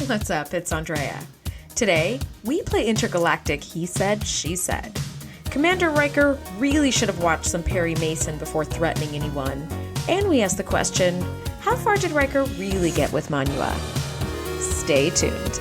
What's up? It's Andrea. Today, we play intergalactic he said, she said. Commander Riker really should have watched some Perry Mason before threatening anyone. And we ask the question, how far did Riker really get with Manua? Stay tuned.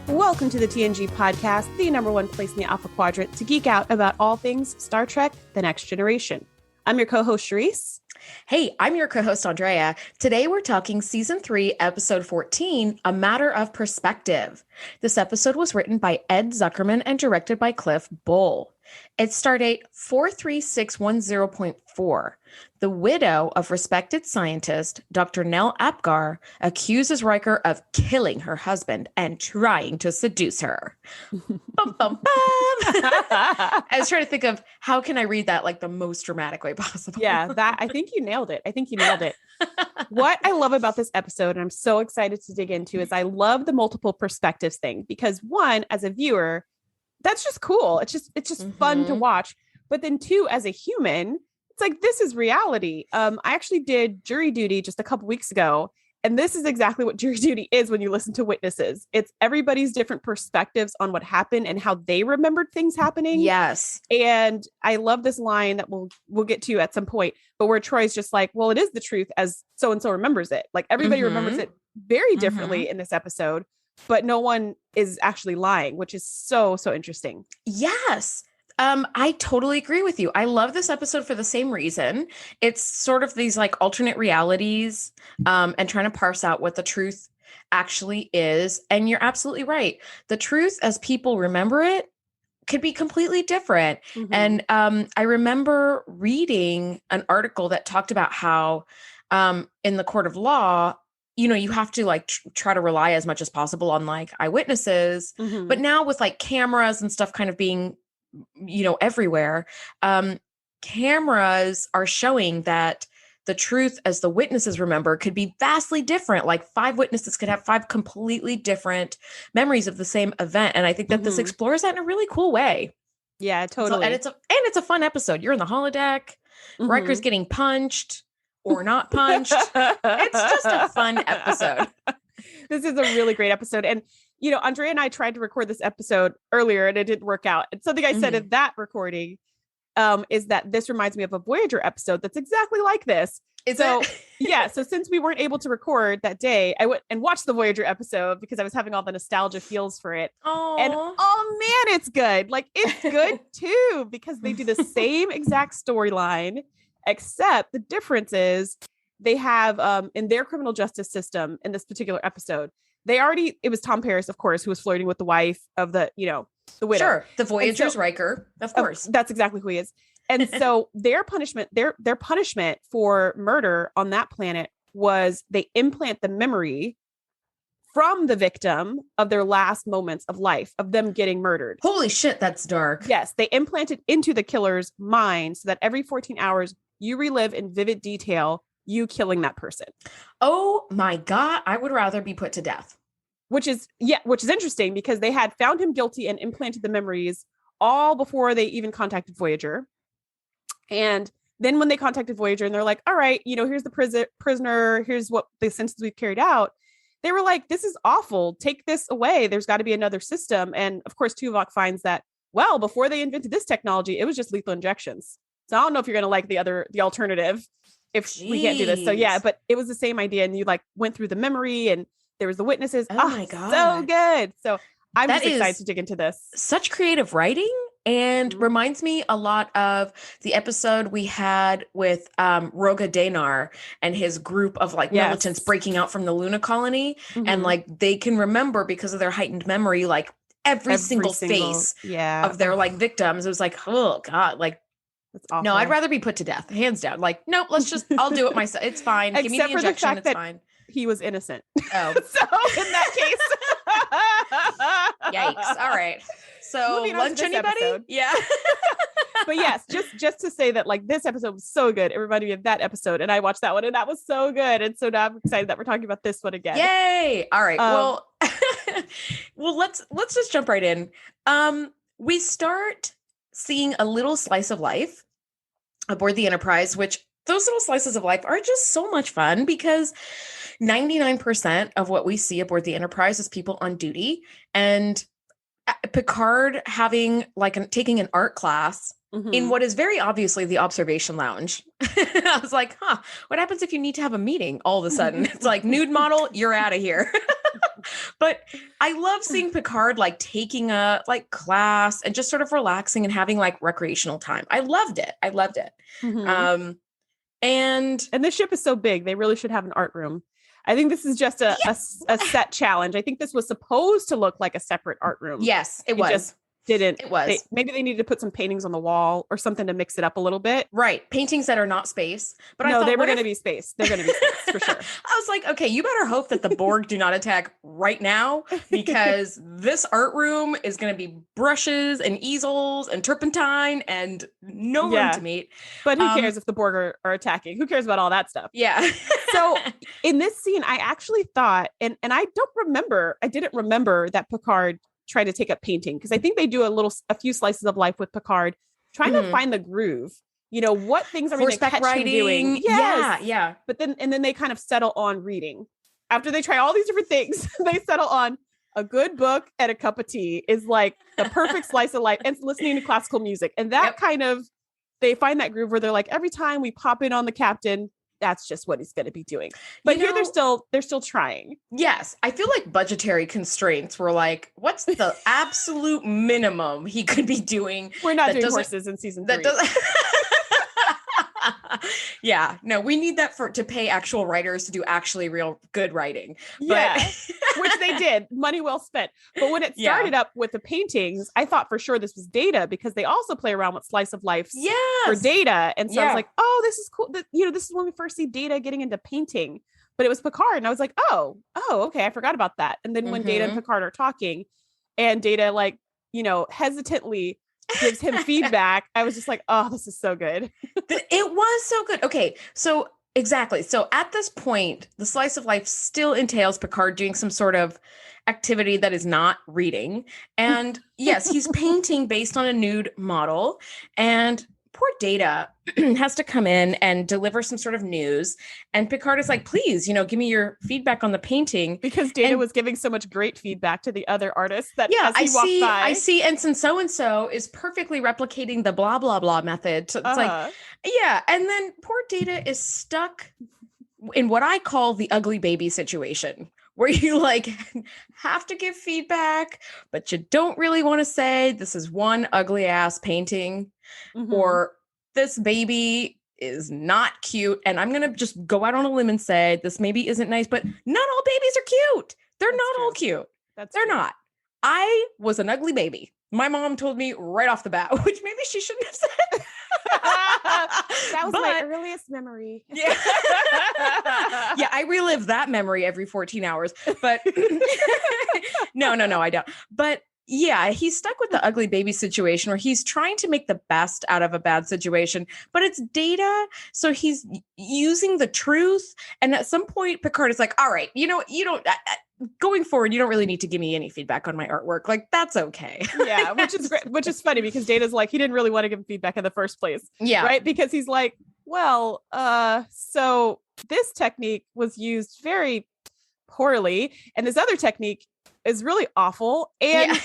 Welcome to the TNG Podcast, the number one place in the Alpha Quadrant to geek out about all things Star Trek: The Next Generation. I'm your co-host, Shereese. Hey, I'm your co-host, Andrea. Today we're talking Season 3, Episode 14, A Matter of Perspective. This episode was written by Ed Zuckerman and directed by Cliff Bull. It stardate 43610.4. The widow of respected scientist Dr. Nell Apgar accuses Riker of killing her husband and trying to seduce her. Bum, bum, bum. I was trying to think of how can I read that like the most dramatic way possible. Yeah, I think you nailed it. What I love about this episode, and I'm so excited to dig into, is I love the multiple perspectives thing because one, as a viewer, that's just cool. It's just fun to watch. But then two, as a human, it's like, this is reality. I actually did jury duty just a couple weeks ago. And this is exactly what jury duty is when you listen to witnesses. It's everybody's different perspectives on what happened and how they remembered things happening. Yes. And I love this line that we'll get to at some point, but where Troy's just like, well, it is the truth as so-and-so remembers it. Like everybody remembers it very differently in this episode, but no one is actually lying, which is so interesting. Yes. I totally agree with you. I love this episode for the same reason. It's sort of these like alternate realities, and trying to parse out what the truth actually is. And you're absolutely right. The truth as people remember it could be completely different. And I remember reading an article that talked about how in the court of law, you have to like try to rely as much as possible on like eyewitnesses. But now with like cameras and stuff kind of being, everywhere, cameras are showing that the truth as the witnesses remember could be vastly different. Like 5 witnesses could have 5 completely different memories of the same event. And I think that this explores that in a really cool way. Yeah, totally. So, and it's a fun episode. You're in the holodeck. Riker's getting punched or not punched. It's just a fun episode. This is a really great episode. And, Andrea and I tried to record this episode earlier and it didn't work out. And something I said in that recording is that this reminds me of a Voyager episode that's exactly like this. So since we weren't able to record that day, I went and watched the Voyager episode because I was having all the nostalgia feels for it. Aww. And oh man, it's good. Like it's good too, because they do the same exact storyline, except the difference is they have in their criminal justice system in this particular episode, it was Tom Paris, of course, who was flirting with the wife of the widow. Sure. The Voyager's Riker, of course. That's exactly who he is. And so their punishment for murder on that planet was they implant the memory from the victim of their last moments of life, of them getting murdered. Holy shit, that's dark. Yes, they implant it into the killer's mind so that every 14 hours you relive in vivid detail you killing that person. Oh my God, I would rather be put to death. Which is interesting because they had found him guilty and implanted the memories all before they even contacted Voyager. And then when they contacted Voyager and they're like, all right, here's the prisoner, here's what the sentence we've carried out. They were like, this is awful. Take this away. There's got to be another system. And of course, Tuvok finds that, well, before they invented this technology, it was just lethal injections. So I don't know if you're going to like the alternative if we can't do this. So yeah, but it was the same idea. And you like went through the memory and there was the witnesses. Oh my God. So good. So I'm just excited to dig into this. Such creative writing and reminds me a lot of the episode we had with Roga Danar and his group of like militants breaking out from the Luna colony. And like they can remember because of their heightened memory, like every single face of their like victims. It was like, oh God, like, that's awful. No, I'd rather be put to death, hands down. Like, nope, I'll do it myself. It's fine. Give me the injection. It's fine. He was innocent. Oh. So in that case. Yikes. All right. So lunch anybody? Episode. Yeah. But yes, just to say that like this episode was so good. It reminded me of that episode and I watched that one and that was so good. And so now I'm excited that we're talking about this one again. Yay. All right. Well, let's just jump right in. We start seeing a little slice of life aboard the Enterprise, which those little slices of life are just so much fun because 99% of what we see aboard the Enterprise is people on duty, and Picard having taking an art class in what is very obviously the observation lounge. I was like, what happens if you need to have a meeting all of a sudden? It's like, nude model, you're out of here. But I love seeing Picard taking a class and just sort of relaxing and having recreational time. I loved it. Mm-hmm. And this ship is so big, they really should have an art room. I think this is just a set challenge. I think this was supposed to look like a separate art room. Yes, it was. Just didn't. It was. Maybe they needed to put some paintings on the wall or something to mix it up a little bit. Right. Paintings that are not space. But no, I thought, they were going to be space. They're going to be space for sure. I was like, okay, you better hope that the Borg do not attack right now, because this art room is going to be brushes and easels and turpentine and no room to meet. But who cares if the Borg are attacking? Who cares about all that stuff? Yeah. So in this scene, I actually thought, and I didn't remember that Picard tried to take up painting, because I think they do a few slices of life with Picard trying to find the groove. What things are we going to catch him doing? Yes. Yeah. But then they kind of settle on reading. After they try all these different things, they settle on a good book and a cup of tea is the perfect slice of life, and listening to classical music. And that kind of, they find that groove where they're like, every time we pop in on the captain, that's just what he's going to be doing. But here they're still trying. Yes. I feel like budgetary constraints were what's the absolute minimum he could be doing? We're not doing horses in season 3. Yeah, no, we need that to pay actual writers to do actually real good writing. Which they did. Money well spent. But when it started up with the paintings, I thought for sure this was Data, because they also play around with slice of life for Data. And so I was like, oh, this is cool. This is when we first see Data getting into painting. But it was Picard. And I was like, oh, okay, I forgot about that. And then when Data and Picard are talking, and Data hesitantly gives him feedback, I was just like, oh, this is so good. It was so good. Okay, so exactly. So at this point, the slice of life still entails Picard doing some sort of activity that is not reading. And yes, he's painting based on a nude model. And poor Data has to come in and deliver some sort of news. And Picard is like, please, give me your feedback on the painting. Because Data was giving so much great feedback to the other artists that as he walked by. I see ensign so-and-so is perfectly replicating the blah, blah, blah method. So it's and then poor Data is stuck in what I call the ugly baby situation, where you have to give feedback, but you don't really want to say this is one ugly ass painting, or this baby is not cute. And I'm going to just go out on a limb and say this maybe isn't nice, but not all babies are cute. They're not all cute. They're not. I was an ugly baby. My mom told me right off the bat, which maybe she shouldn't have said. That was my earliest memory. Yeah. Yeah, I relive that memory every 14 hours. But no, I don't. But yeah, he's stuck with the ugly baby situation where he's trying to make the best out of a bad situation, but it's Data. So he's using the truth. And at some point, Picard is like, all right, you don't, going forward, you don't really need to give me any feedback on my artwork. That's okay. Yeah, which is great, which is funny, because Data's like, he didn't really want to give feedback in the first place. Yeah. Right. Because he's like, well, so this technique was used very poorly, and this other technique is really awful. And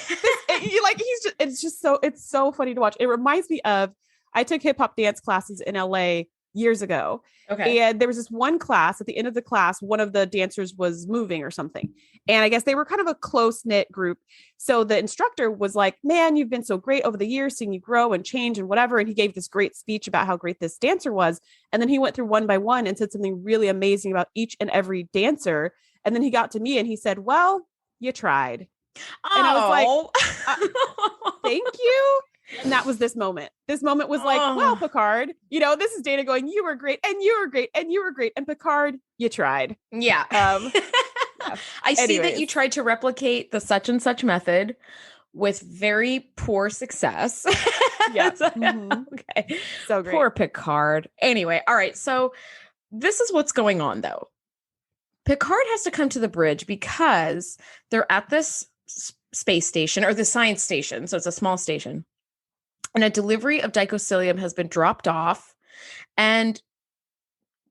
it's so funny to watch. It reminds me of, I took hip hop dance classes in LA years ago. Okay. And there was this one class, at the end of the class, one of the dancers was moving or something. And I guess they were kind of a close knit group. So the instructor was like, man, you've been so great over the years, seeing you grow and change and whatever. And he gave this great speech about how great this dancer was. And then he went through one by one and said something really amazing about each and every dancer. And then he got to me and he said, well, you tried. And I was like, thank you. And that was this moment. This moment was like, wow, Picard, this is Data going, you were great, and you were great, and you were great. And Picard, you tried. Yeah. I see that you tried to replicate the such and such method with very poor success. Yeah. Okay. So great. Poor Picard. Anyway. All right. So this is what's going on, though. Picard has to come to the bridge because they're at this space station, or the science station. So it's a small station. And a delivery of dicocilium has been dropped off. And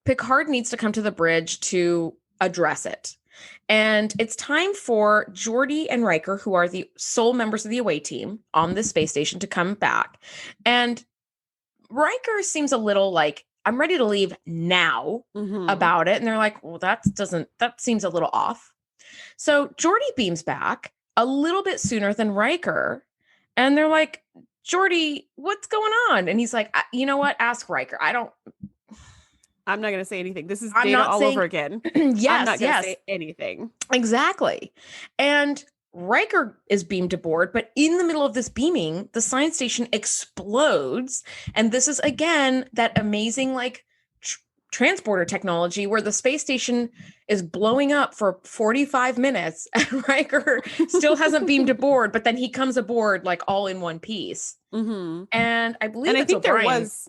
Picard needs to come to the bridge to address it. And it's time for Geordi and Riker, who are the sole members of the away team on this space station, to come back. And Riker seems a little like, I'm ready to leave now about it. And they're like, well, that seems a little off. So Geordi beams back a little bit sooner than Riker. And they're like, Geordi, what's going on? And he's like, you know what? Ask Riker. I'm not going to say anything. This is Data all over again. Yes, I'm not going to say anything. Exactly. And Riker is beamed aboard, but in the middle of this beaming, the science station explodes. And this is, again, that amazing, like, transporter technology where the space station is blowing up for 45 minutes and Riker still hasn't beamed aboard, but then he comes aboard, like, all in one piece. And I believe I think O'Brien. There was...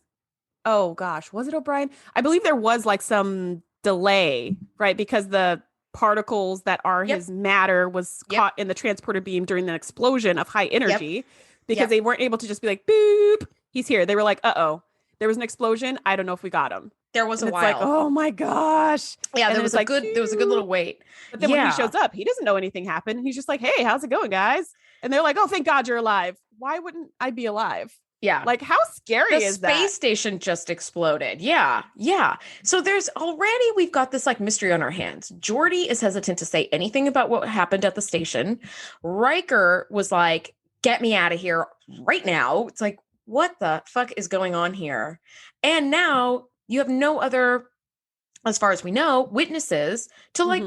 Oh gosh, was it O'Brien? I believe there was like some delay, right? Because the particles that are his matter was caught in the transporter beam during the explosion of high energy because they weren't able to just be like, boop, he's here. They were like, uh-oh, there was an explosion. I don't know if we got him. There was a while. Like, oh my gosh. Yeah, there was a good little wait. But then when he shows up, he doesn't know anything happened. He's just like, hey, how's it going, guys? And they're like, oh, thank God you're alive. Why wouldn't I be alive? Yeah. Like, how scary is that? The space station just exploded. Yeah. So we've got this like mystery on our hands. Geordi is hesitant to say anything about what happened at the station. Riker was like, get me out of here right now. It's like, what the fuck is going on here? And now you have no other, as far as we know, witnesses to like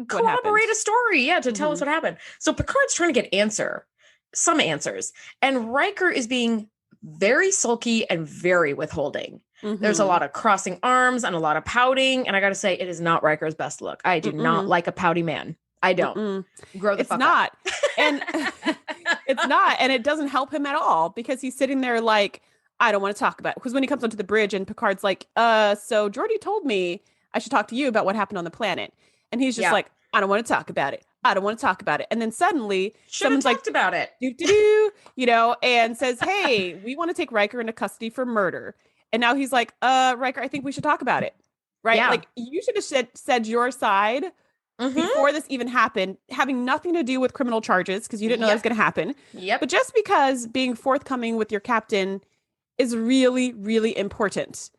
corroborate a story. Yeah. To tell us what happened. So Picard's trying to get some answers. And Riker is being very sulky and very withholding. There's a lot of crossing arms and a lot of pouting. And I got to say, it is not Riker's best look. I do not like a pouty man. I don't. Grow the fuck up. And it's not. And it doesn't help him at all because he's sitting there like, I don't want to talk about it. Because when he comes onto the bridge and Picard's like, so Geordi told me I should talk to you about what happened on the planet. And he's just like, I don't want to talk about it. I don't want to talk about it. And then suddenly someone's like, about it, and says, hey, we want to take Riker into custody for murder. And now he's like, Riker, I think we should talk about it. Right. Yeah. Like you should have said your side before this even happened, having nothing to do with criminal charges because you didn't know that was going to happen. But just because being forthcoming with your captain is really, really important.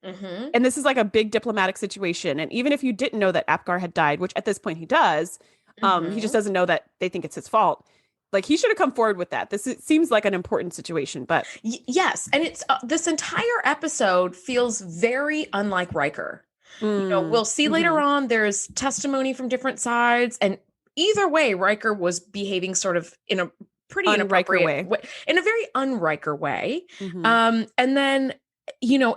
And this is like a big diplomatic situation. And even if you didn't know that Apgar had died, which at this point he does, he just doesn't know that they think it's his fault. Like he should have come forward with that. It seems like an important situation, but yes. And it's this entire episode feels very unlike Riker. We'll see later on, there's testimony from different sides. And either way, Riker was behaving sort of in a pretty inappropriate way, in a very un-Riker way. And then,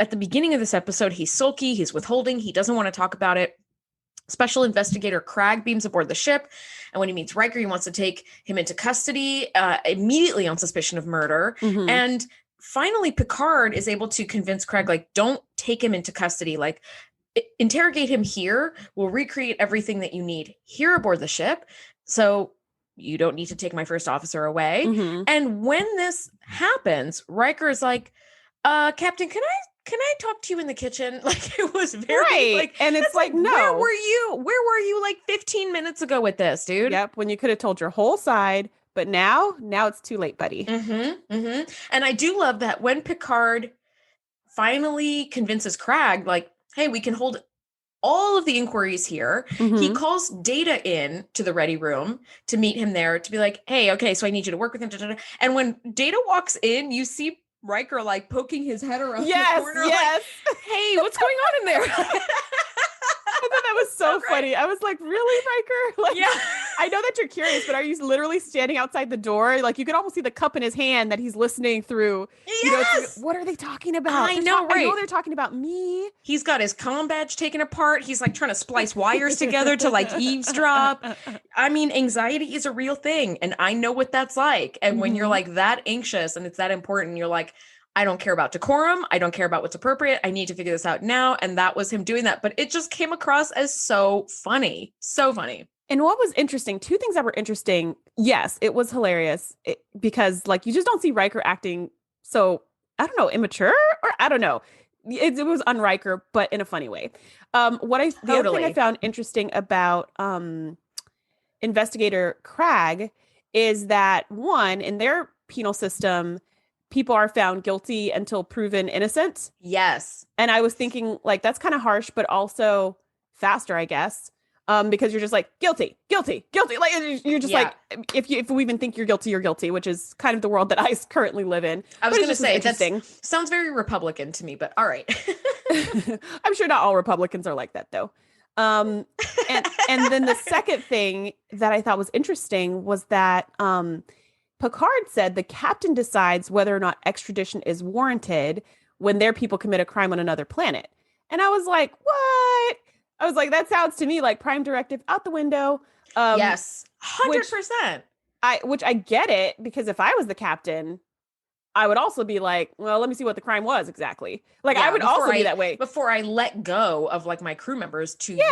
at the beginning of this episode, he's sulky, he's withholding, he doesn't want to talk about it. Special investigator Cragg beams aboard the ship. And when he meets Riker, he wants to take him into custody immediately on suspicion of murder. And finally, Picard is able to convince Cragg, like, don't take him into custody. Like, interrogate him here. We'll recreate everything that you need here aboard the ship. So you don't need to take my first officer away. And when this happens, Riker is like, Captain, can I talk to you in the kitchen? Like it was very like, and it's like, no, where were you like 15 minutes ago with this, dude? Yep. When you could have told your whole side, but now it's too late, buddy. And I do love that when Picard finally convinces Cragg, like, hey, we can hold all of the inquiries here. He calls Data in to the ready room to meet him there to be like, hey, okay, so I need you to work with him. And when Data walks in, you see Riker like poking his head around the corner, like, hey, what's going on in there? I thought that was so funny. I was like, really, Riker? Like, I know that you're curious, but are you literally standing outside the door? Like, you could almost see the cup in his hand that he's listening through. What are they talking about? I know they're talking about me. He's got his comm badge taken apart. He's like trying to splice wires together to like eavesdrop. I mean, anxiety is a real thing, and I know what that's like. And when you're like that anxious and it's that important, you're like, I don't care about decorum. I don't care about what's appropriate. I need to figure this out now. And that was him doing that. But it just came across as so funny. So funny. And what was interesting, two things that were interesting. Yes, it was hilarious because like you just don't see Riker acting so, I don't know, immature or I don't know. it was on Riker, but in a funny way. The other thing I found interesting about investigator Cragg is that one, in their penal system, people are found guilty until proven innocent. Yes. And I was thinking, like, that's kind of harsh, but also faster, I guess. Because you're just like guilty. Like you're just like, if we even think you're guilty, which is kind of the world that I currently live in. I was going to say that sounds very Republican to me, but all right. I'm sure not all Republicans are like that though. And then the second thing that I thought was interesting was that Picard said the captain decides whether or not extradition is warranted when their people commit a crime on another planet. And I was like, what? I was like, that sounds to me like Prime Directive out the window. Yes, 100%. Which I get it, because if I was the captain, I would also be like, well, let me see what the crime was exactly. Like, I would also be that way. Before I let go of like my crew members to you.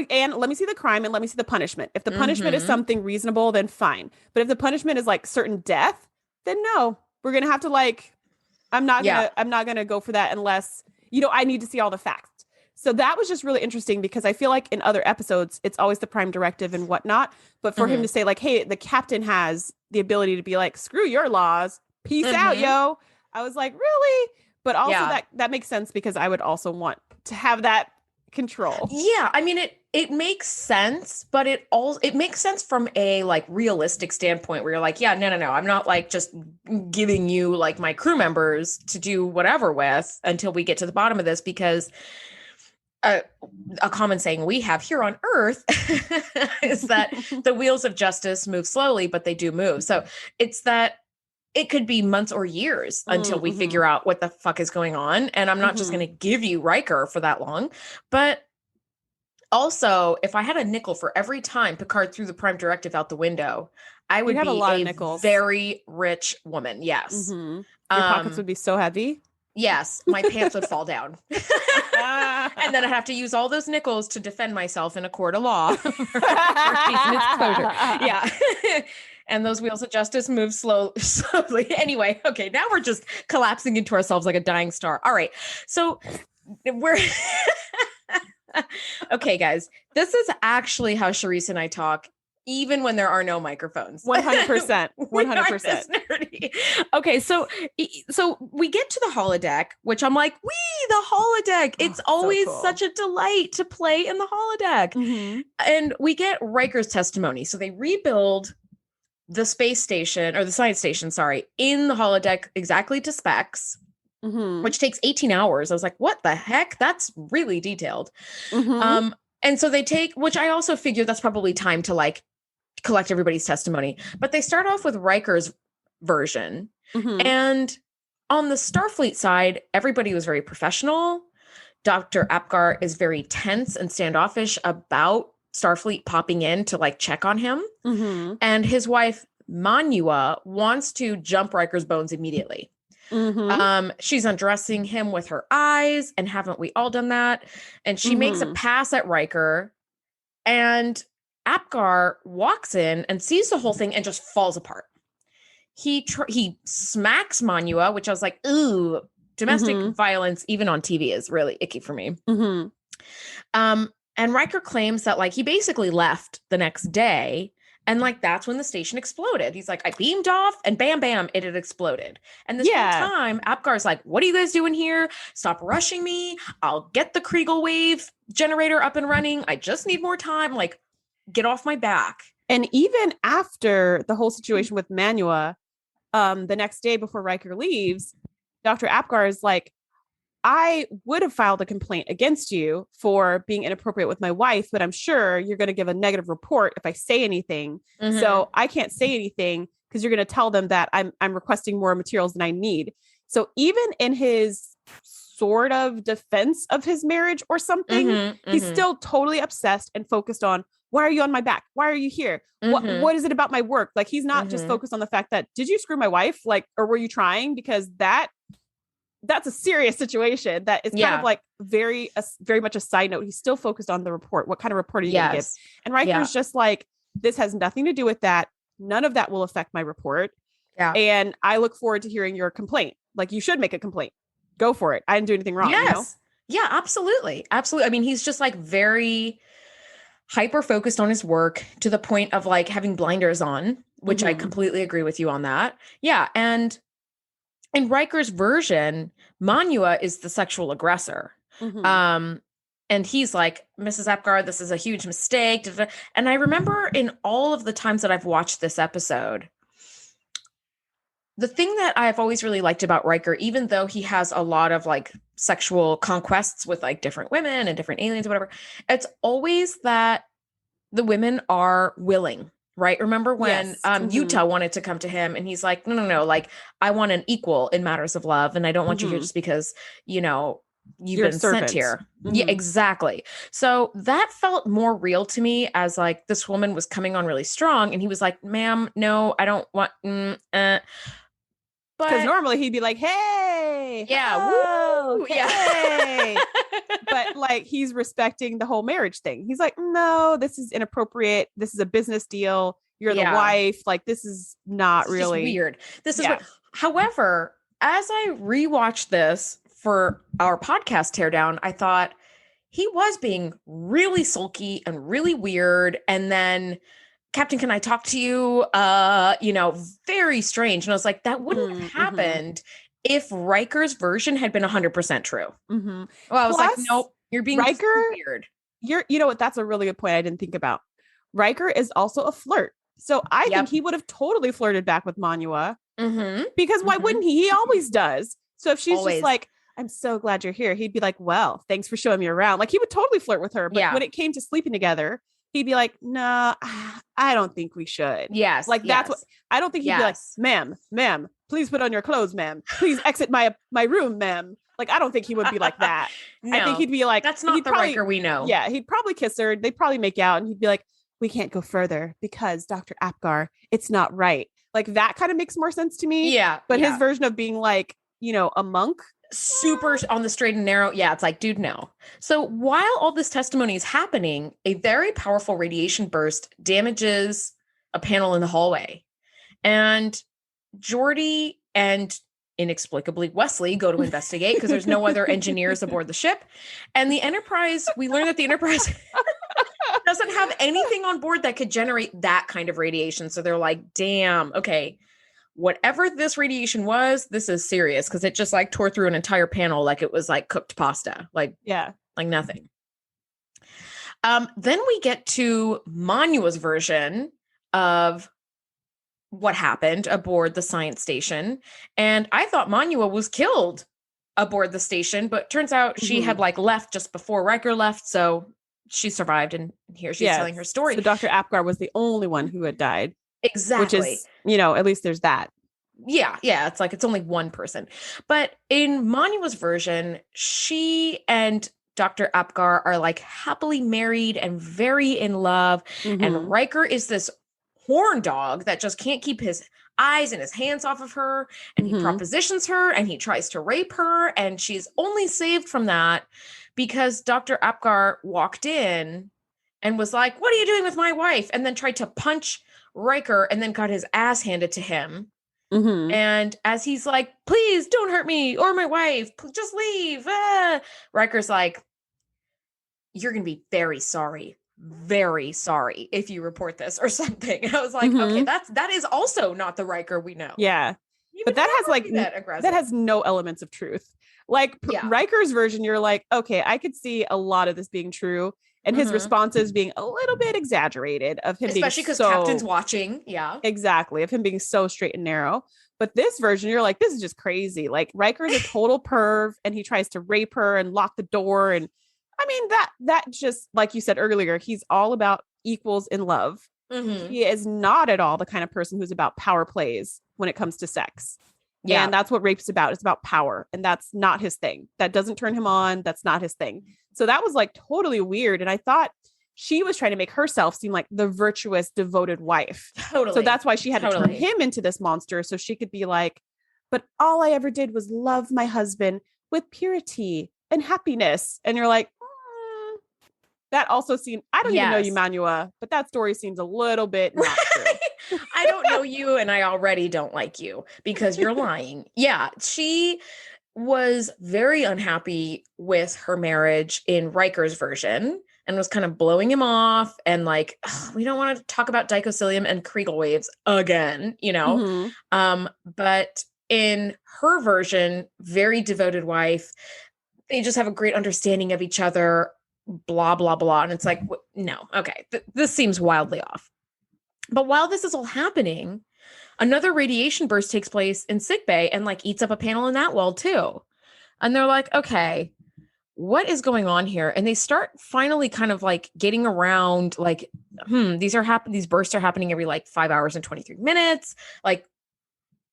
And let me see the crime and let me see the punishment. If the punishment is something reasonable, then fine. But if the punishment is like certain death, then no, we're going to have to like, I'm not going to go for that unless, I need to see all the facts. So that was just really interesting because I feel like in other episodes, it's always the Prime Directive and whatnot. But for him to say like, hey, the captain has the ability to be like, screw your laws. Peace out, yo. I was like, really? But also that makes sense because I would also want to have that control. Yeah. I mean, it makes sense, but it makes sense from a like realistic standpoint where you're like, yeah, no. I'm not like just giving you like my crew members to do whatever with until we get to the bottom of this, because a common saying we have here on Earth is that the wheels of justice move slowly, but they do move. So it's that it could be months or years until we figure out what the fuck is going on. And I'm not just going to give you Riker for that long. But also, if I had a nickel for every time Picard threw the Prime Directive out the window, I would be a very rich woman. Yes. Your pockets would be so heavy. Yes, my pants would fall down. And then I'd have to use all those nickels to defend myself in a court of law for decent exposure. Yeah. And those wheels of justice move slowly. Anyway, okay, now we're just collapsing into ourselves like a dying star. All right. So we're okay, guys. This is actually how Shereese and I talk, even when there are no microphones. 100%. 100%. Okay, so we get to the holodeck, which I'm like, the holodeck. It's always so cool. Such a delight to play in the holodeck. And we get Riker's testimony. So they rebuild the space station, or the science station, in the holodeck exactly to specs, which takes 18 hours. I was like, what the heck? That's really detailed. And so they take, which I also figured that's probably time to like collect everybody's testimony. But they start off with Riker's version. And on the Starfleet side, everybody was very professional. Dr. Apgar is very tense and standoffish about Starfleet popping in to like check on him. And his wife, Manua, wants to jump Riker's bones immediately. She's undressing him with her eyes, and haven't we all done that? And she makes a pass at Riker, and Apgar walks in and sees the whole thing and just falls apart. He smacks Manua, which I was like, ooh, domestic violence, even on TV, is really icky for me. And Riker claims that like he basically left the next day, and like that's when the station exploded. He's like, I beamed off and bam, bam, it had exploded. And this whole time, Apgar's like, what are you guys doing here? Stop rushing me. I'll get the Kriegel wave generator up and running. I just need more time. Like, get off my back. And even after the whole situation with Manua, the next day before Riker leaves, Dr. Apgar is like, I would have filed a complaint against you for being inappropriate with my wife, but I'm sure you're going to give a negative report if I say anything. So I can't say anything because you're going to tell them that I'm requesting more materials than I need. So even in his sort of defense of his marriage or something, he's still totally obsessed and focused on, why are you on my back? Why are you here? What is it about my work? Like, he's not just focused on the fact that, did you screw my wife? Like, or were you trying? Because that's a serious situation that is kind of like very much a side note. He's still focused on the report. What kind of report are you going to give? And Riker's just like, this has nothing to do with that. None of that will affect my report. And I look forward to hearing your complaint. Like, you should make a complaint. go for it. I didn't do anything wrong. Yes. You know? Yeah, absolutely. Absolutely. I mean, he's just like very hyper focused on his work to the point of like having blinders on, which I completely agree with you on that. Yeah. And in Riker's version, Manua is the sexual aggressor. And he's like, Mrs. Apgar, this is a huge mistake. And I remember in all of the times that I've watched this episode, the thing that I've always really liked about Riker, even though he has a lot of like sexual conquests with like different women and different aliens or whatever, it's always that the women are willing, right? Remember when Utah wanted to come to him and he's like, no, like I want an equal in matters of love. And I don't want you here just because, you know, you've been sent here. Yeah, exactly. So that felt more real to me as like this woman was coming on really strong and he was like, ma'am, no, I don't want, because normally he'd be like, hey, yeah, woo, yeah. But like he's respecting the whole marriage thing. He's like, no, this is inappropriate. This is a business deal. You're the wife. Like this is not really weird. This is however, as I rewatched this for our podcast teardown, I thought he was being really sulky and really weird. And then Captain, can I talk to you? You know, very strange. And I was like, that wouldn't have happened if Riker's version had been 100% true. Well, I was like, nope, you're being Riker, weird. You know what? That's a really good point I didn't think about. Riker is also a flirt. So I think he would have totally flirted back with Manua because why wouldn't he? He always does. So if she's just like, I'm so glad you're here, he'd be like, well, thanks for showing me around. Like he would totally flirt with her. But when it came to sleeping together, he'd be like, nah, I don't think we should. Yes. Like that's what I don't think he'd be like, ma'am, please put on your clothes, ma'am. Please exit my room, ma'am. Like, I don't think he would be like that. No, I think he'd be like, that's not the Riker we know. Yeah. He'd probably kiss her. They'd probably make out and he'd be like, we can't go further because Dr. Apgar, it's not right. Like that kind of makes more sense to me. Yeah. But his version of being like, you know, a monk, super on the straight and narrow. Yeah, it's like, dude, no. So while all this testimony is happening, a very powerful radiation burst damages a panel in the hallway. And Geordi and inexplicably Wesley go to investigate because there's no other engineers aboard the ship. And the Enterprise, we learn that the Enterprise doesn't have anything on board that could generate that kind of radiation. So they're like, damn, okay, whatever this radiation was, this is serious because it just like tore through an entire panel like it was like cooked pasta. Like, like nothing. Then we get to Manua's version of what happened aboard the science station. And I thought Manua was killed aboard the station, but turns out she had like left just before Riker left. So she survived. And here she's telling her story. So Dr. Apgar was the only one who had died. Exactly. Which is, you know, at least there's that. Yeah. Yeah. It's like, it's only one person. But in Manua's version, she and Dr. Apgar are like happily married and very in love. And Riker is this horn dog that just can't keep his eyes and his hands off of her. And he propositions her and he tries to rape her. And she's only saved from that because Dr. Apgar walked in and was like, what are you doing with my wife? And then tried to punch Riker and then got his ass handed to him. And as he's like, please don't hurt me or my wife, just leave. Riker's like, you're going to be very sorry if you report this or something. And I was like, okay, that is also not the Riker we know. Yeah. But that has like, that has no elements of truth. Like Riker's version, you're like, okay, I could see a lot of this being true. And his responses being a little bit exaggerated of him, especially because Captain's watching. Yeah, exactly. Of him being so straight and narrow. But this version, you're like, this is just crazy. Like Riker is a total perv and he tries to rape her and lock the door. And I mean, that just, like you said earlier, he's all about equals in love. He is not at all the kind of person who's about power plays when it comes to sex. Yeah. And that's what rape's about. It's about power. And that's not his thing. That doesn't turn him on. That's not his thing. So that was like totally weird. And I thought she was trying to make herself seem like the virtuous, devoted wife. Totally. So that's why she had to turn him into this monster. So she could be like, but all I ever did was love my husband with purity and happiness. And you're like, that also seemed, I don't even know you, Manua, but that story seems a little bit not true. I don't know you and I already don't like you because you're lying. Yeah, she was very unhappy with her marriage in Riker's version and was kind of blowing him off and like, we don't want to talk about dicocilium and Kriegel waves again, you know? Mm-hmm. But in her version, very devoted wife, they just have a great understanding of each other, blah, blah, blah. And it's like, no, okay, this seems wildly off. But while this is all happening, another radiation burst takes place in sickbay and like eats up a panel in that wall too. And they're like, okay, what is going on here? And they start finally kind of like getting around like, these bursts are happening every like 5 hours and 23 minutes. Like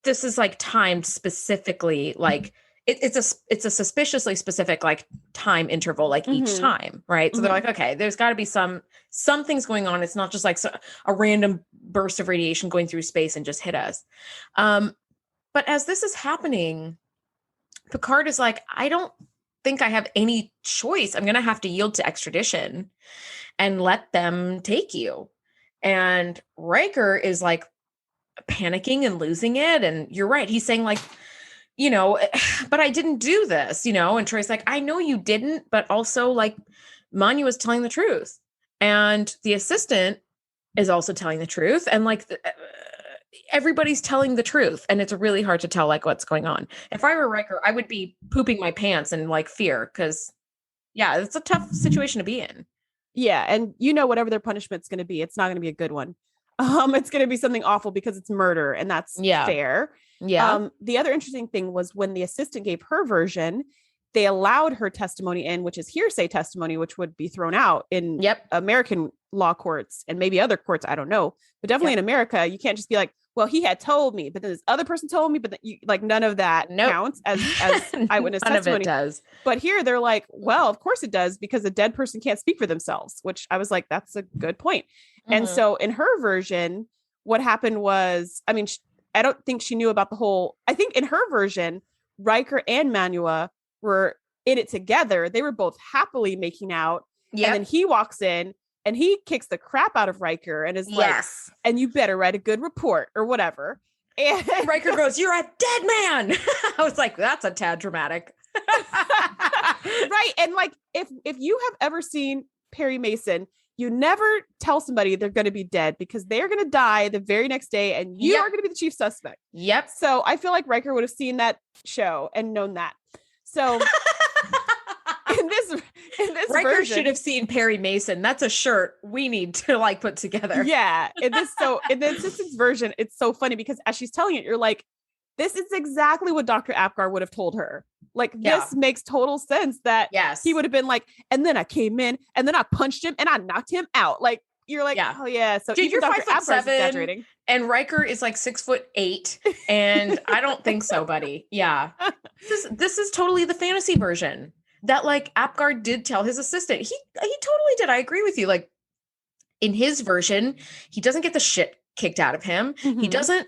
this is like timed specifically, like it's a suspiciously specific like time interval, like each time, right? So they're like, okay, there's got to be something's going on. It's not just like a random burst of radiation going through space and just hit us. But as this is happening, Picard is like, I don't think I have any choice. I'm going to have to yield to extradition and let them take you. And Riker is like panicking and losing it. And you're right. He's saying like, you know, but I didn't do this, you know? And Troy's like, I know you didn't, but also like Manua was telling the truth. And the assistant is also telling the truth. And like everybody's telling the truth. And it's really hard to tell like what's going on. If I were Riker, I would be pooping my pants in like fear. Cause yeah, it's a tough situation to be in. Yeah. And you know, whatever their punishment's going to be, it's not going to be a good one. It's going to be something awful because it's murder and that's fair. Yeah. The other interesting thing was when the assistant gave her version, they allowed her testimony in, which is hearsay testimony, which would be thrown out in American law courts and maybe other courts. I don't know, but definitely in America, you can't just be like, well, he had told me, but then this other person told me, but then like none of that counts as eyewitness none testimony. Of it does. But here they're like, well, of course it does because a dead person can't speak for themselves, which I was like, that's a good point. And so in her version, what happened was, I mean, I don't think she knew about the whole, I think in her version, Riker and Manua were in it together. They were both happily making out. And then he walks in and he kicks the crap out of Riker and is like, and you better write a good report or whatever. And Riker goes, you're a dead man. I was like, that's a tad dramatic. Right. And like, if you have ever seen Perry Mason, you never tell somebody they're going to be dead because they're going to die the very next day and you are going to be the chief suspect. Yep. So I feel like Riker would have seen that show and known that. So in this Riker version, should have seen Perry Mason. That's a shirt we need to like put together. Yeah. In the assistant's version, it's so funny because as she's telling it, you're like, this is exactly what Dr. Apgar would have told her. Like, this makes total sense that he would have been like, and then I came in and then I punched him and I knocked him out. Like, you're like, oh yeah. So dude, you're Dr. 5'7" exaggerating. And Riker is like 6'8". And I don't think so, buddy. Yeah. This is totally the fantasy version that like Apgar did tell his assistant. He totally did. I agree with you. Like in his version, he doesn't get the shit kicked out of him. He doesn't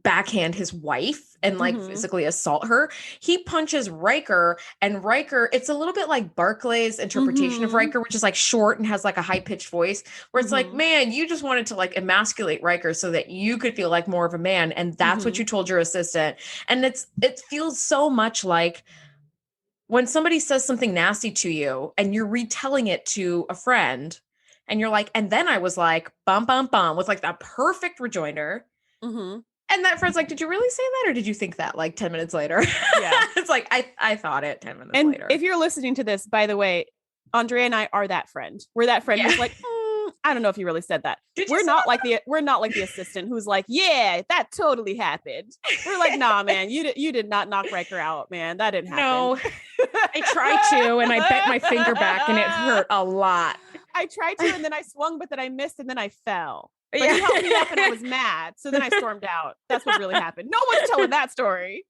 backhand his wife and like physically assault her. He punches Riker, and Riker, it's a little bit like Barclay's interpretation of Riker, which is like short and has like a high-pitched voice, where it's like, man, you just wanted to like emasculate Riker so that you could feel like more of a man, and that's what you told your assistant. And it feels so much like when somebody says something nasty to you and you're retelling it to a friend and you're like, and then I was like, bum, bum, bum, with like that perfect rejoinder. And that friend's like, did you really say that? Or did you think that like 10 minutes later? Yeah. It's like, I thought it 10 minutes later. If you're listening to this, by the way, Andrea and I are that friend. We're that friend who's like, I don't know if you really said that. We're not like the assistant who's like, yeah, that totally happened. We're like, nah, man, you did not knock Riker out, man. That didn't happen. No, I tried to, and I bent my finger back and it hurt a lot. I tried to, and then I swung, but then I missed, and then I fell. But he helped me up and I was mad. So then I stormed out. That's what really happened. No one's telling that story.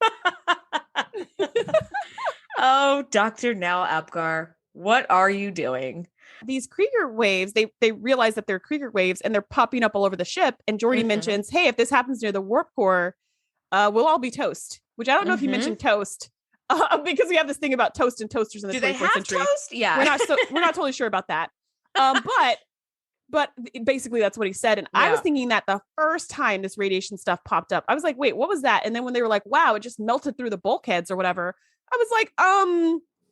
Oh, Dr. Nell Apgar, what are you doing? These Krieger waves, they realize that they're Krieger waves and they're popping up all over the ship. And Geordi mentions, hey, if this happens near the warp core, we'll all be toast. Which I don't know if you mentioned toast. Because we have this thing about toast and toasters in the 24th century. Toast? Yeah. We're not totally sure about that. But basically that's what he said. And I was thinking that the first time this radiation stuff popped up, I was like, wait, what was that? And then when they were like, wow, it just melted through the bulkheads or whatever, I was like,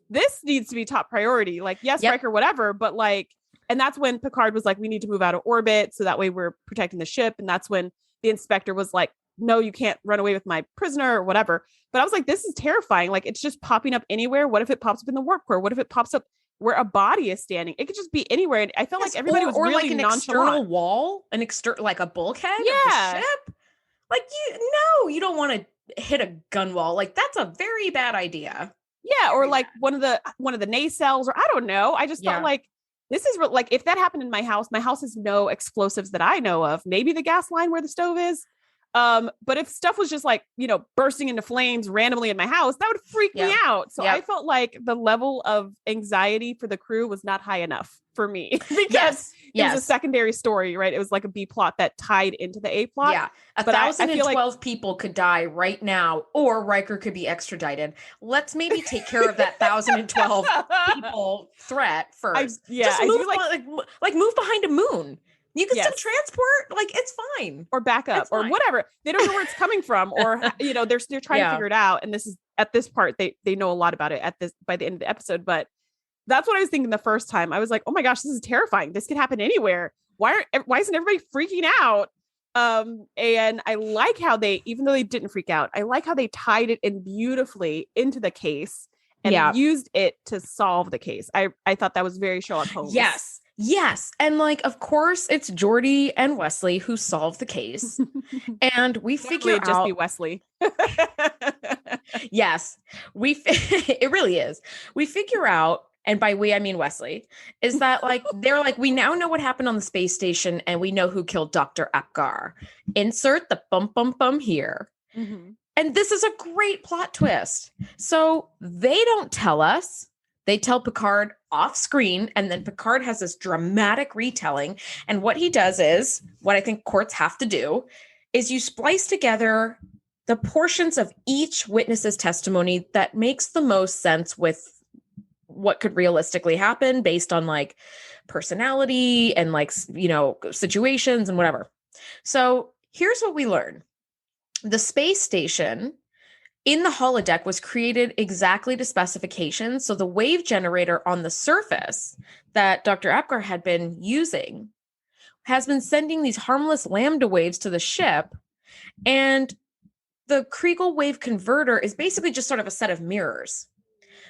this needs to be top priority. Like, yes, Yep. Riker, whatever, but like, and that's when Picard was like, we need to move out of orbit so that way we're protecting the ship. And that's when the inspector was like, no, you can't run away with my prisoner or whatever. But I was like, this is terrifying. Like, it's just popping up anywhere. What if it pops up in the warp core? What if it pops up where a body is standing? It could just be anywhere. And I felt like everybody was really like an nonchalant. external wall, like a bulkhead of the ship. Like, you don't want to hit a gun wall. Like, that's a very bad idea. Yeah, or like one of the nacelles, or I don't know. I just felt like this is like, if that happened in my house has no explosives that I know of. Maybe the gas line where the stove is. But if stuff was just like, bursting into flames randomly in my house, that would freak me out. So I felt like the level of anxiety for the crew was not high enough for me because it was a secondary story, right? It was like a B plot that tied into the A plot. Yeah. 1,012 people could die right now, or Riker could be extradited. Let's maybe take care of that 1,012 people threat first. Just move, move behind a moon. You can still transport, like, it's fine. Or back up or whatever. They don't know where it's coming from, or they're trying to figure it out. And this is at this part, they know a lot about it by the end of the episode. But that's what I was thinking the first time. I was like, oh my gosh, this is terrifying. This could happen anywhere. Why isn't everybody freaking out? And I like how they, even though they didn't freak out, I like how they tied it in beautifully into the case and used it to solve the case. I thought that was very Sherlock Holmes. Yes. And like, of course, it's Geordi and Wesley who solve the case. And we figure out... just be Wesley. Yes. It really is. We figure out, and by we, I mean Wesley, is that like, they're like, we now know what happened on the space station and we know who killed Dr. Apgar. Insert the bum, bum, bum here. Mm-hmm. And this is a great plot twist. So they don't tell us. They tell Picard off screen, and then Picard has this dramatic retelling. And what he does is, what I think courts have to do, is you splice together the portions of each witness's testimony that makes the most sense with what could realistically happen based on like personality and like, situations and whatever. So here's what we learn. The space station in the holodeck was created exactly to specifications. So the wave generator on the surface that Dr. Apgar had been using has been sending these harmless lambda waves to the ship. And the Kriegel wave converter is basically just sort of a set of mirrors,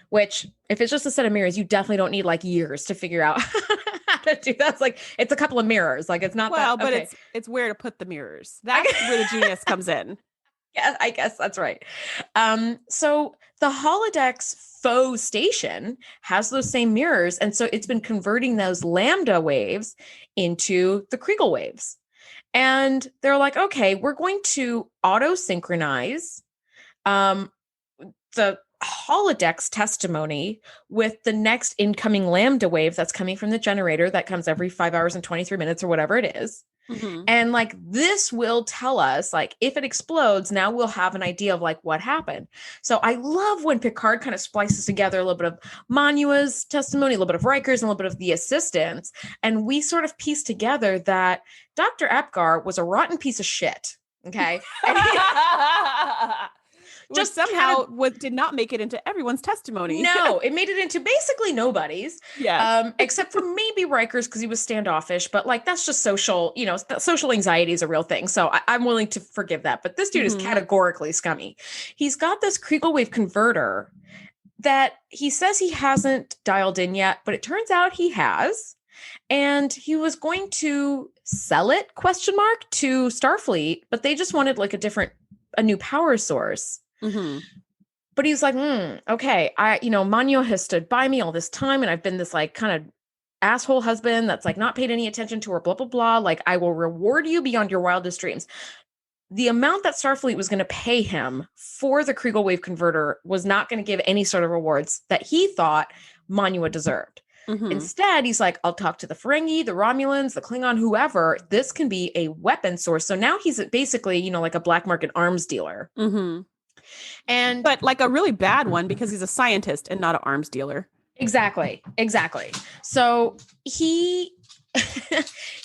which if it's just a set of mirrors, you definitely don't need like years to figure out how to do that. It's like, it's a couple of mirrors. Like it's not but it's where to put the mirrors. That's where the genius comes in. Yeah, I guess that's right. So the holodeck's faux station has those same mirrors. And so it's been converting those lambda waves into the Kriegel waves. And they're like, okay, we're going to auto-synchronize the holodeck's testimony with the next incoming lambda wave that's coming from the generator that comes every 5 hours and 23 minutes or whatever it is. Mm-hmm. And like, this will tell us, like, if it explodes, now we'll have an idea of like what happened. So I love when Picard kind of splices together a little bit of Manua's testimony, a little bit of Riker's, and a little bit of the assistants. And we sort of piece together that Dr. Apgar was a rotten piece of shit. Okay. Just somehow did not make it into everyone's testimony. No, it made it into basically nobody's. Yeah. Except for maybe Riker's because he was standoffish, but like that's just social, social anxiety is a real thing. So I'm willing to forgive that. But this dude is categorically scummy. He's got this Kriegel wave converter that he says he hasn't dialed in yet, but it turns out he has. And he was going to sell it, to Starfleet, but they just wanted like a new power source. Mm-hmm. But he's like, okay, Manua has stood by me all this time, and I've been this like kind of asshole husband that's like not paid any attention to her, blah, blah, blah. Like, I will reward you beyond your wildest dreams. The amount that Starfleet was going to pay him for the Kriegel wave converter was not going to give any sort of rewards that he thought Manua deserved. Mm-hmm. Instead, he's like, I'll talk to the Ferengi, the Romulans, the Klingon, whoever. This can be a weapon source. So now he's basically, like a black market arms dealer. Mm-hmm. But like a really bad one because he's a scientist and not an arms dealer. Exactly. So he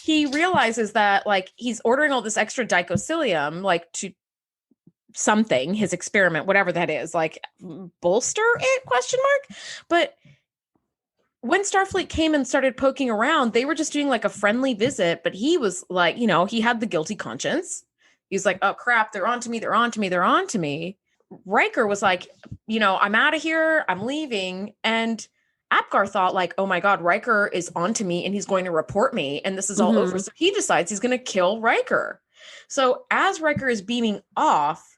realizes that like he's ordering all this extra dicosilium like to something, his experiment, whatever that is, like bolster it, question mark. But when Starfleet came and started poking around, they were just doing like a friendly visit, but he was like, you know, he had the guilty conscience. He's like, oh crap, they're on to me, they're on to me, they're on to me. Riker was like, you know, I'm out of here, I'm leaving. And Apgar thought like, oh my God, Riker is on to me and he's going to report me and this is all over. So he decides he's going to kill Riker. So as Riker is beaming off,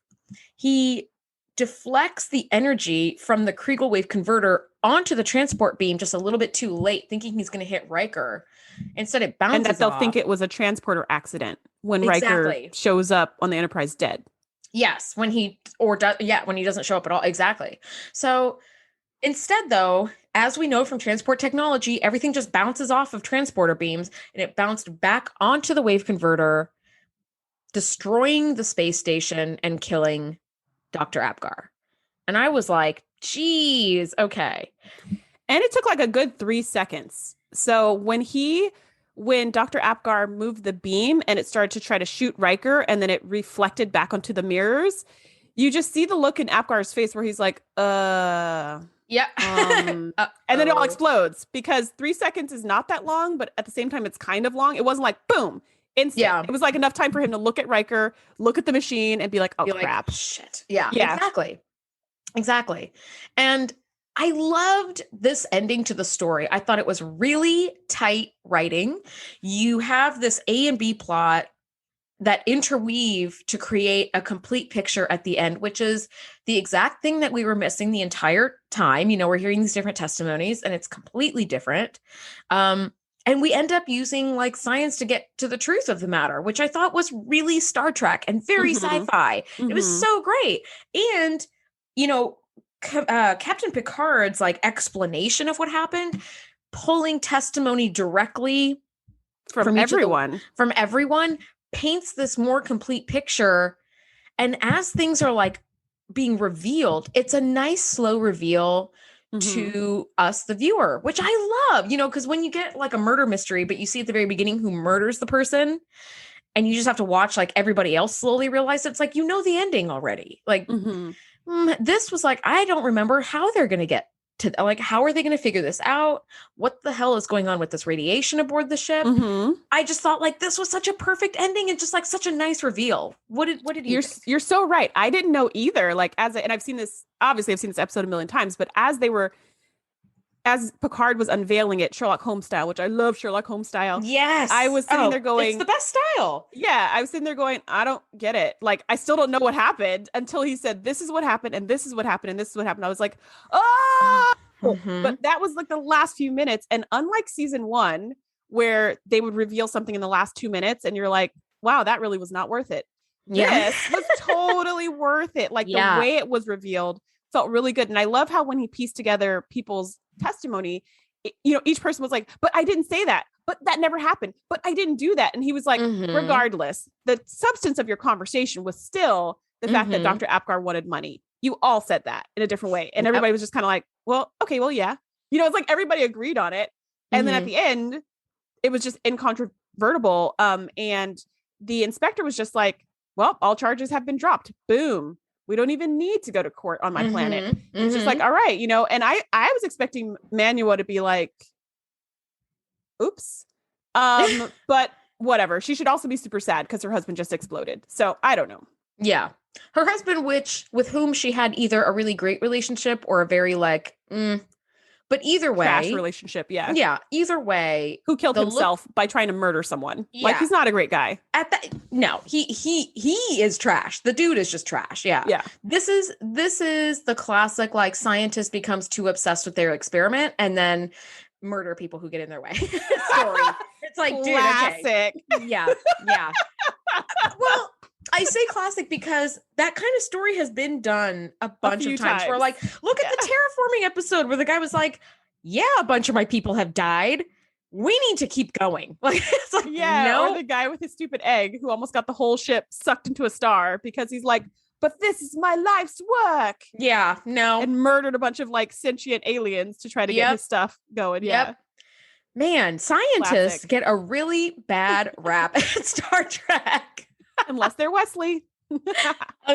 he deflects the energy from the Kriegel wave converter onto the transport beam just a little bit too late, thinking he's going to hit Riker. Instead, it bounces and that they'll off. think it was a transporter accident when Riker shows up on the Enterprise dead. Yes, when he doesn't show up at all. Exactly. So instead, though, as we know from transport technology, everything just bounces off of transporter beams and it bounced back onto the wave converter, destroying the space station and killing Dr. Apgar. And I was like, geez, okay. And it took like a good 3 seconds. So when Dr. Apgar moved the beam and it started to try to shoot Riker and then it reflected back onto the mirrors, you just see the look in Apgar's face where he's like, yeah. And then it all explodes because 3 seconds is not that long, but at the same time, it's kind of long. It wasn't like, boom, instant. Yeah. It was like enough time for him to look at Riker, look at the machine and be like, oh, crap. Shit. Yeah, exactly. And I loved this ending to the story. I thought it was really tight writing. You have this A and B plot that interweave to create a complete picture at the end, which is the exact thing that we were missing the entire time. You know, we're hearing these different testimonies and it's completely different. And we end up using like science to get to the truth of the matter, which I thought was really Star Trek and very sci-fi. It was so great. And, you know, Captain Picard's like explanation of what happened, pulling testimony directly from everyone paints this more complete picture. And as things are like being revealed, it's a nice slow reveal to us, the viewer, which I love, you know, because when you get like a murder mystery, but you see at the very beginning who murders the person and you just have to watch like everybody else slowly realize it's like, you know, the ending already. Like this was like, I don't remember how they're going to get to, like, how are they going to figure this out? What the hell is going on with this radiation aboard the ship? I just thought like this was such a perfect ending and just like such a nice reveal. What did you think? You're so right. I didn't know either. Like and I've seen this episode a million times, but as Picard was unveiling it, Sherlock Holmes style, which I love Sherlock Holmes style. Yes. I was sitting there going, it's the best style. Yeah. I was sitting there going, I don't get it. Like, I still don't know what happened until he said, this is what happened. And this is what happened. And this is what happened. I was like, oh, but that was like the last few minutes. And unlike season 1, where they would reveal something in the last 2 minutes and you're like, wow, that really was not worth it. Yeah. This was totally worth it. Like the way it was revealed felt really good. And I love how when he pieced together people's testimony, you know, each person was like, but I didn't say that, but that never happened, but I didn't do that. And he was like, regardless, the substance of your conversation was still the fact that Dr. Apgar wanted money. You all said that in a different way. And everybody was just kind of like, well, okay, well, yeah. You know, it's like everybody agreed on it. And then at the end, it was just incontrovertible. And the inspector was just like, well, all charges have been dropped. Boom. We don't even need to go to court on my planet. It's just like, all right, you know, and I was expecting Manua to be like, oops. But whatever. She should also be super sad because her husband just exploded. So I don't know. Yeah. Her husband, with whom she had either a really great relationship or a very like, but either way, trash relationship. Yeah. Yeah. Either way, who killed himself by trying to murder someone. Yeah. Like, he's not a great guy. No, he is trash. The dude is just trash. Yeah. Yeah. This is the classic, like, scientist becomes too obsessed with their experiment and then murder people who get in their way story. It's like, classic. Dude, okay. Yeah. Yeah. Well, I say classic because that kind of story has been done a bunch of times. Where, like, look at the terraforming episode where the guy was like, yeah, a bunch of my people have died. We need to keep going. Like, it's like, or the guy with his stupid egg who almost got the whole ship sucked into a star because he's like, but this is my life's work. Yeah, no. And murdered a bunch of like sentient aliens to try to get his stuff going. Yeah. Man, scientists get a really bad rap at Star Trek. Unless they're Wesley.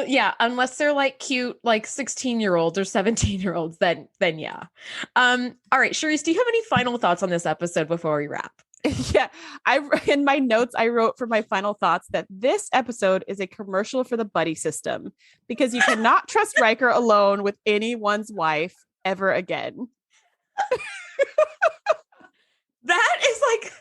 Yeah, unless they're like cute, like 16-year-olds or 17-year-olds, then yeah. All right, Shereese, do you have any final thoughts on this episode before we wrap? Yeah, in my notes I wrote for my final thoughts that this episode is a commercial for the buddy system because you cannot trust Riker alone with anyone's wife ever again. That is like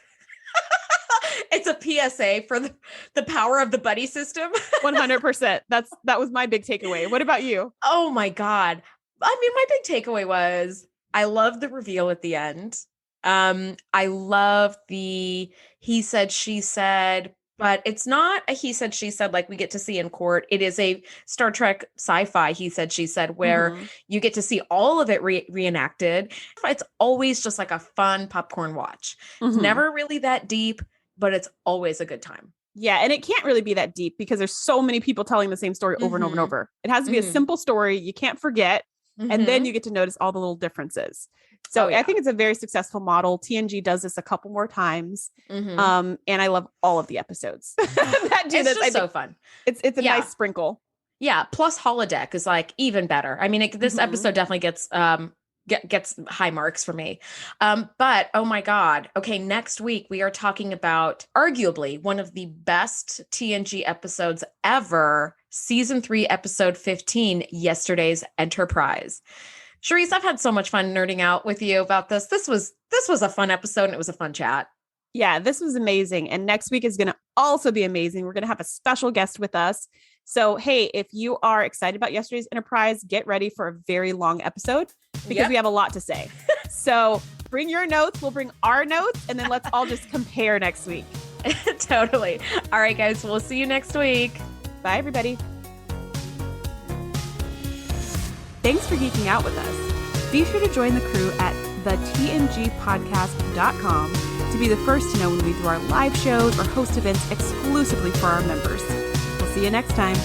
it's a PSA for the power of the buddy system. 100%. That was my big takeaway. What about you? Oh my God. I mean, my big takeaway was I love the reveal at the end. I love the he said, she said, but it's not a he said, she said like we get to see in court. It is a Star Trek sci-fi he said, she said, where you get to see all of it reenacted. It's always just like a fun popcorn watch. It's never really that deep, but it's always a good time. Yeah, and it can't really be that deep because there's so many people telling the same story over and over and over. It has to be a simple story you can't forget, and then you get to notice all the little differences. So I think it's a very successful model. TNG does this a couple more times, and I love all of the episodes that do this. Just so fun. It's a nice sprinkle. Yeah, plus holodeck is like even better. I mean, this episode definitely gets high marks for me. But oh my God. Okay. Next week we are talking about arguably one of the best TNG episodes ever, season 3, episode 15, Yesterday's Enterprise. Shereese, I've had so much fun nerding out with you about this. This was a fun episode and it was a fun chat. Yeah, this was amazing. And next week is going to also be amazing. We're going to have a special guest with us. So, hey, if you are excited about Yesterday's Enterprise, get ready for a very long episode because we have a lot to say. So bring your notes. We'll bring our notes and then let's all just compare next week. Totally. All right, guys. We'll see you next week. Bye, everybody. Thanks for geeking out with us. Be sure to join the crew at thetngpodcast.com to be the first to know when we do our live shows or host events exclusively for our members. We'll see you next time.